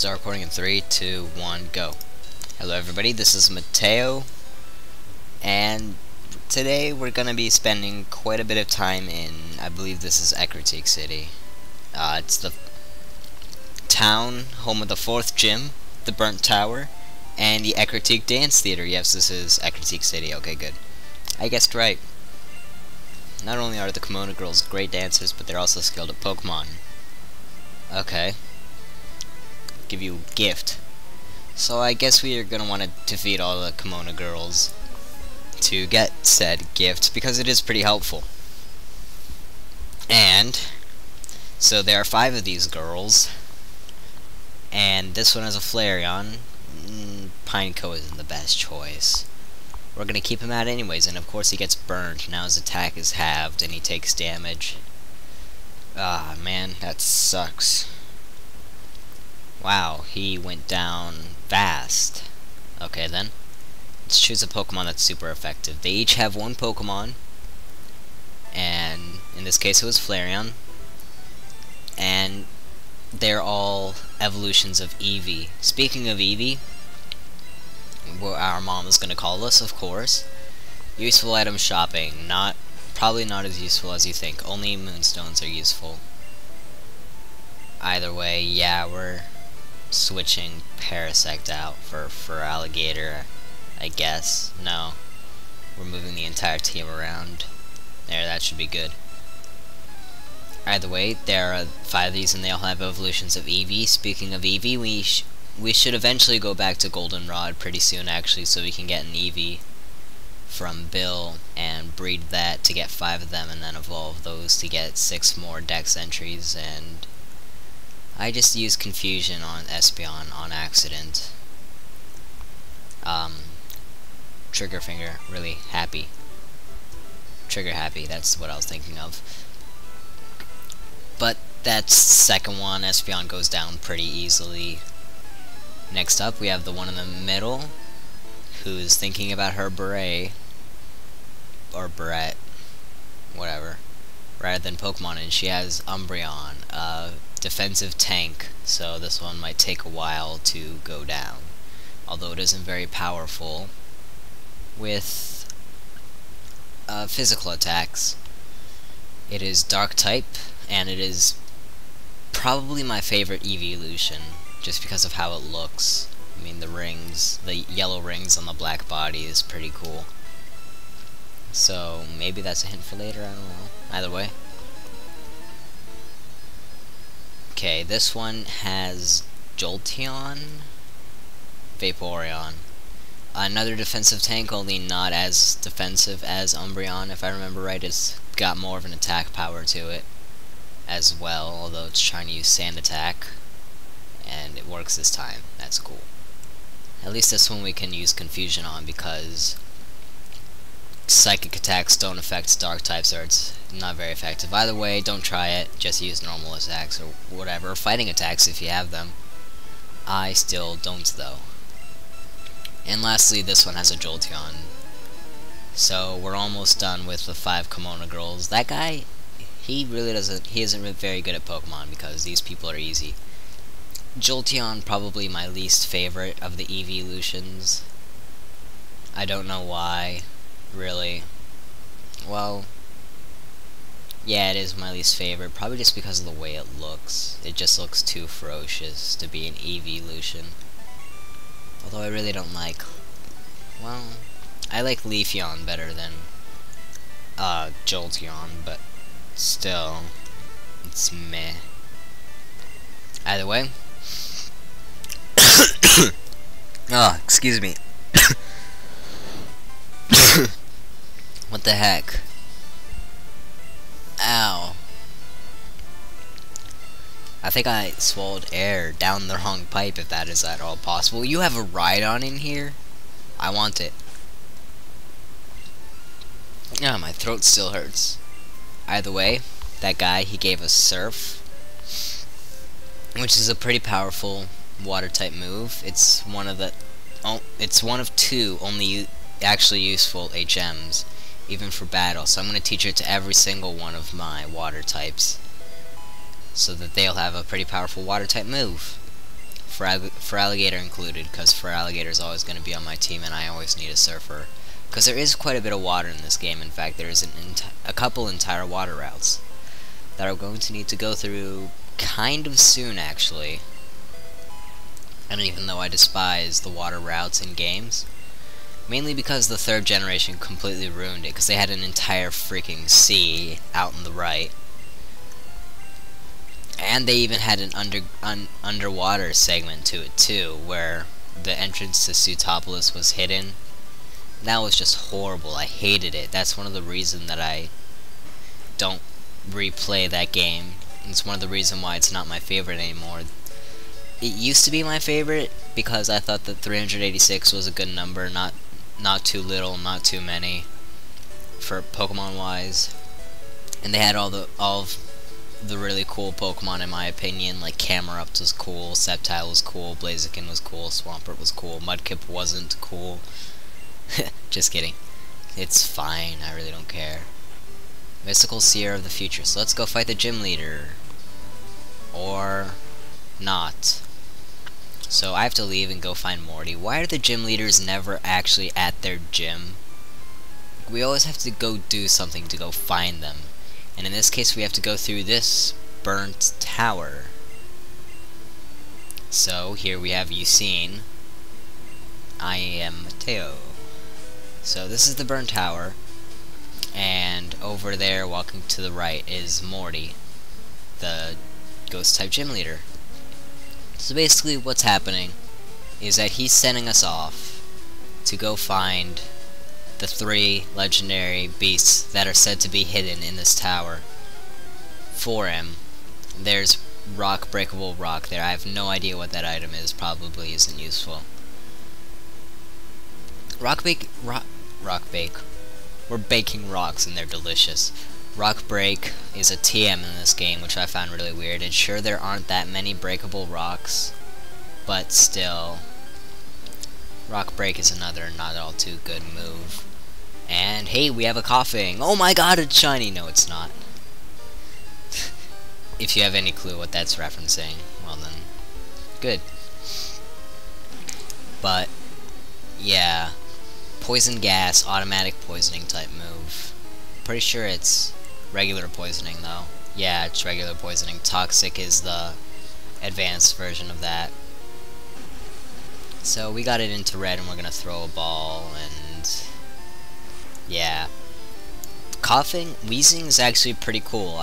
start recording in 3, 2, 1, go. Hello everybody, this is Mateo, and today we're gonna be spending quite a bit of time in, I believe this is Ecruteak City. It's the town, home of the 4th gym, the Burnt Tower, and the Ecruteak Dance Theater. Yes, this is Ecruteak City. Okay, good. I guessed right. Not only are the Kimono girls great dancers, but they're also skilled at Pokémon. Okay. Give you a gift. So I guess we are gonna want to defeat all the Kimono girls to get said gift, because it is pretty helpful. And so there are 5 of these girls, and this one has a Flareon. Pineco isn't the best choice. We're gonna keep him out anyways, and of course he gets burned. Now his attack is halved and he takes damage. Ah, man, that sucks. Wow, he went down fast. Okay then, let's choose a Pokemon that's super effective. They each have 1 Pokemon, and in this case it was Flareon, and they're all evolutions of Eevee. Speaking of Eevee, what our mom is gonna call us, of course. Useful item shopping. Probably not as useful as you think. Only Moonstones are useful. Either way, yeah, we're switching Parasect out for Alligator, I guess. No, we're moving the entire team around. There, that should be good. Either way, there are 5 of these, and they all have evolutions of Eevee. Speaking of Eevee, we should eventually go back to Goldenrod pretty soon, actually, so we can get an Eevee from Bill and breed that to get 5 of them, and then evolve those to get 6 more Dex entries. And I just used Confusion on Espeon on accident. Trigger finger, really happy. Trigger happy, that's what I was thinking of. But that second one, Espeon, goes down pretty easily. Next up, we have the one in the middle, who's thinking about her beret, or Barrette, whatever, rather than Pokemon, and she has Umbreon, a defensive tank, so this one might take a while to go down, although it isn't very powerful with physical attacks. It is Dark type, and it is probably my favorite evolution, just because of how it looks. I mean, the rings, the yellow rings on the black body is pretty cool. So, maybe that's a hint for later, I don't know. Either way. Okay, this one has Jolteon, Vaporeon. Another defensive tank, only not as defensive as Umbreon. If I remember right, it's got more of an attack power to it as well, although it's trying to use Sand Attack. And it works this time. That's cool. At least this one we can use Confusion on, because Psychic attacks don't affect Dark types, or it's not very effective. Either way, don't try it. Just use normal attacks or whatever. Fighting attacks if you have them. I still don't, though. And lastly, this one has a Jolteon. So we're almost done with the 5 Kimono girls. That guy, he isn't very good at Pokemon, because these people are easy. Jolteon, probably my least favorite of the evolutions. I don't know why, really. Well, yeah, it is my least favorite, probably just because of the way it looks. It just looks too ferocious to be an evolution. Although I really don't like, well, I like Leafeon better than Jolteon, but still, it's meh. Either way. Oh, excuse me. What the heck? Ow. I think I swallowed air down the wrong pipe, if that is at all possible. You have a Rhydon in here? I want it. Yeah, my throat still hurts. Either way, that guy, he gave us Surf, which is a pretty powerful water type move. It's one of 2 only actually useful HMs, even for battle. So I'm going to teach it to every single one of my water types. so that they'll have a pretty powerful water type move. Feraligatr included, because Feraligatr is always going to be on my team, and I always need a surfer. Because there is quite a bit of water in this game. In fact, there is a couple entire water routes that I'm going to need to go through kind of soon, actually. And even though I despise the water routes in games, mainly because the 3rd generation completely ruined it, because they had an entire freaking sea out on the right. And they even had an underwater segment to it too, where the entrance to Sutopolis was hidden. That was just horrible. I hated it. That's one of the reasons that I don't replay that game. It's one of the reasons why it's not my favorite anymore. It used to be my favorite because I thought that 386 was a good number, not too little, not too many, for Pokemon wise. And they had all of the really cool Pokemon in my opinion. Like Camerupt was cool, Sceptile was cool, Blaziken was cool, Swampert was cool, Mudkip wasn't cool. Just kidding. It's fine, I really don't care. Mystical Seer of the Future. So let's go fight the gym leader. Or not. So I have to leave and go find Morty. Why are the gym leaders never actually at their gym? We always have to go do something to go find them. And in this case we have to go through this burnt tower. So here we have Eusine. I am Mateo. So this is the burnt tower. And over there, walking to the right, is Morty, the ghost-type gym leader. So basically what's happening is that he's sending us off to go find the 3 legendary beasts that are said to be hidden in this tower for him. There's breakable rock there. I have no idea what that item is. Probably isn't useful. Rock bake. We're baking rocks and they're delicious. Rock Break is a TM in this game, which I found really weird. And sure, there aren't that many breakable rocks, but still, Rock Break is another not all too good move. And hey, we have a coughing. Oh my god, it's shiny. No, it's not. If you have any clue what that's referencing, well then, good. But yeah, poison gas, automatic poisoning type move. Pretty sure it's regular poisoning though. Yeah, it's regular poisoning. Toxic is the advanced version of that. So we got it into red and we're gonna throw a ball, and yeah. Coughing, wheezing is actually pretty cool.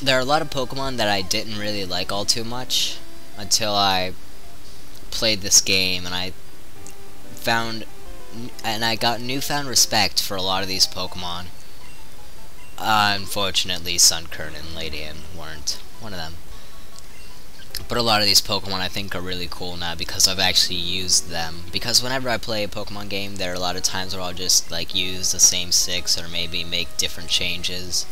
There are a lot of Pokemon that I didn't really like all too much until I played this game, and I got newfound respect for a lot of these Pokemon. Unfortunately, Sunkern and Ladian weren't one of them. But a lot of these Pokemon I think are really cool now because I've actually used them. Because whenever I play a Pokemon game, there are a lot of times where I'll just like use the same 6 or maybe make different changes.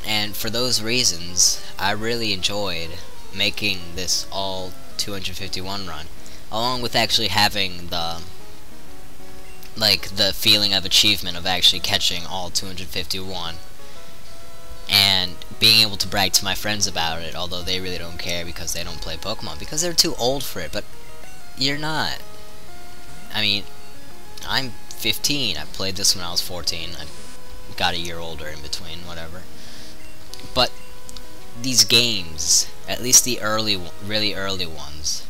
And for those reasons, I really enjoyed making this all 251 run, along with actually having the feeling of achievement of actually catching all 251 and being able to brag to my friends about it, although they really don't care because they don't play Pokemon because they're too old for it. But you're not. I mean, I'm 15. I played this when I was 14. I got a year older in between, whatever. But these games, at least the really early ones,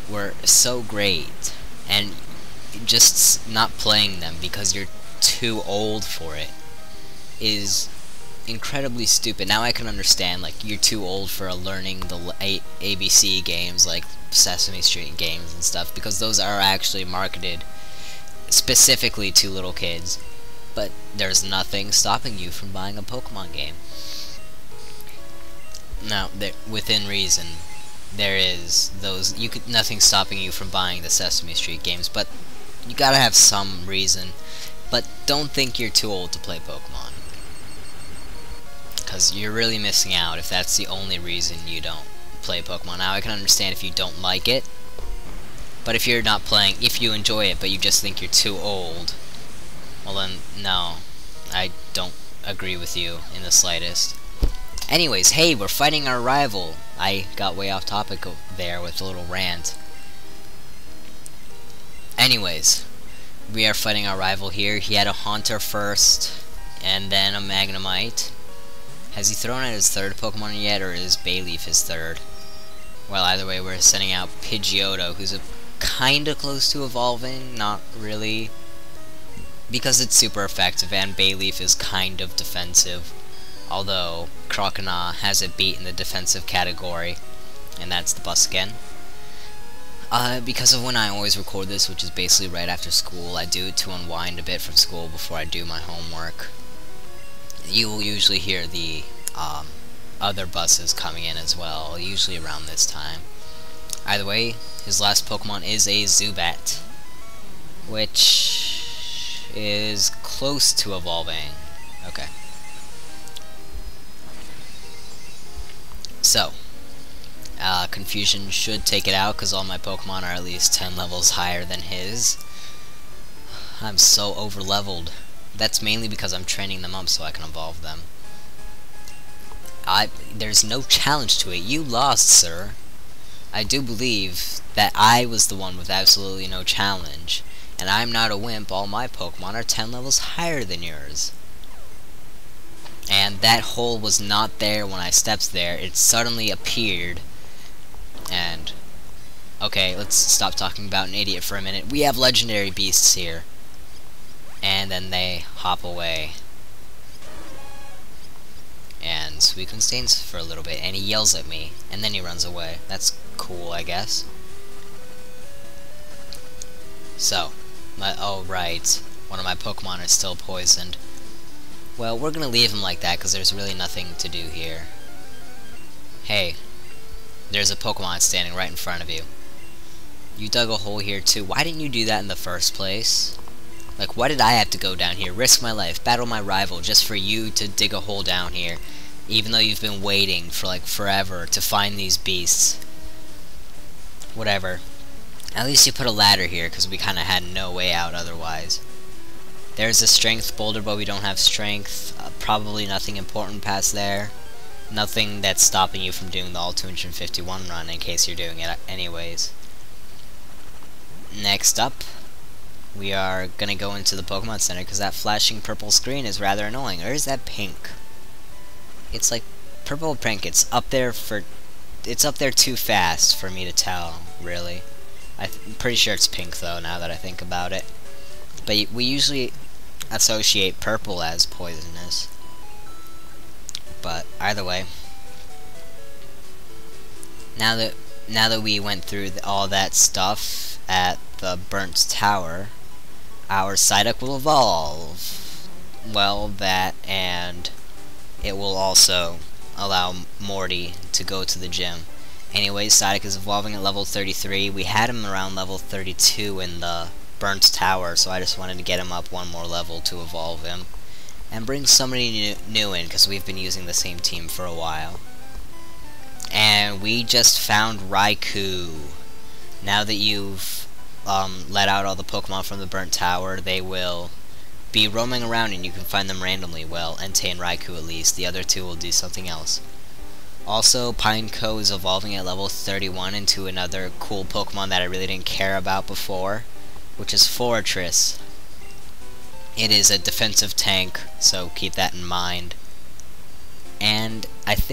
were so great, and just not playing them because you're too old for it is incredibly stupid. Now I can understand, like, you're too old for learning the ABC games, like Sesame Street games and stuff, because those are actually marketed specifically to little kids. But there's nothing stopping you from buying a Pokemon game. Now, within reason, there is nothing stopping you from buying the Sesame Street games, but you gotta have some reason. But don't think you're too old to play Pokemon, because you're really missing out if that's the only reason you don't play Pokemon. Now, I can understand if you don't like it, but if you're not playing, if you enjoy it, but you just think you're too old, well then, no, I don't agree with you in the slightest. Anyways, hey, we're fighting our rival. I got way off topic there with a little rant. Anyways, we are fighting our rival here. He had a Haunter first, and then a Magnemite. Has he thrown out his third Pokemon yet, or is Bayleaf his third? Well, either way, we're sending out Pidgeotto, who's kinda close to evolving, not really, because it's super effective, and Bayleaf is kind of defensive, although Croconaw has it beat in the defensive category, and that's the bus again. Because of when I always record this, which is basically right after school, I do it to unwind a bit from school before I do my homework. You will usually hear the other buses coming in as well, usually around this time. Either way, his last Pokemon is a Zubat, which is close to evolving. Okay. So, Confusion should take it out because all my Pokemon are at least 10 levels higher than his. I'm so over-leveled. That's mainly because I'm training them up so I can evolve them. There's no challenge to it. You lost, sir. I do believe that I was the one with absolutely no challenge. And I'm not a wimp. All my Pokemon are 10 levels higher than yours. And that hole was not there when I stepped there. It suddenly appeared. And okay, let's stop talking about an idiot for a minute. We have legendary beasts here. And then they hop away. And Suicune stays for a little bit, and he yells at me, and then he runs away. That's cool, I guess. So, oh right, one of my Pokemon is still poisoned. Well, we're gonna leave him like that, because there's really nothing to do here. Hey, there's a Pokemon standing right in front of you. You dug a hole here too. Why didn't you do that in the first place? Like, why did I have to go down here, risk my life, battle my rival, just for you to dig a hole down here, even though you've been waiting for, like, forever to find these beasts? Whatever. At least you put a ladder here, because we kind of had no way out otherwise. There's a strength boulder, but we don't have strength. Probably nothing important past there. Nothing that's stopping you from doing the all 251 run, in case you're doing it anyways. Next up, we are gonna go into the Pokemon Center because that flashing purple screen is rather annoying. Or is that pink? It's like purple or pink. It's up there too fast for me to tell, really. I'm pretty sure it's pink though, now that I think about it. But we usually associate purple as poisonous. But either way, now that we went through all that stuff at the Burnt Tower, our Psyduck will evolve. Well, that, and it will also allow Morty to go to the gym. Anyways, Psyduck is evolving at level 33. We had him around level 32 in the Burnt Tower, so I just wanted to get him up one more level to evolve him. And bring somebody new in, because we've been using the same team for a while. And we just found Raikou. Now that you've let out all the Pokemon from the Burnt Tower, they will be roaming around and you can find them randomly. Well, Entei and Raikou at least. The other two will do something else. Also, Pineco is evolving at level 31 into another cool Pokemon that I really didn't care about before, which is Fortress. It is a defensive tank, so keep that in mind. And I think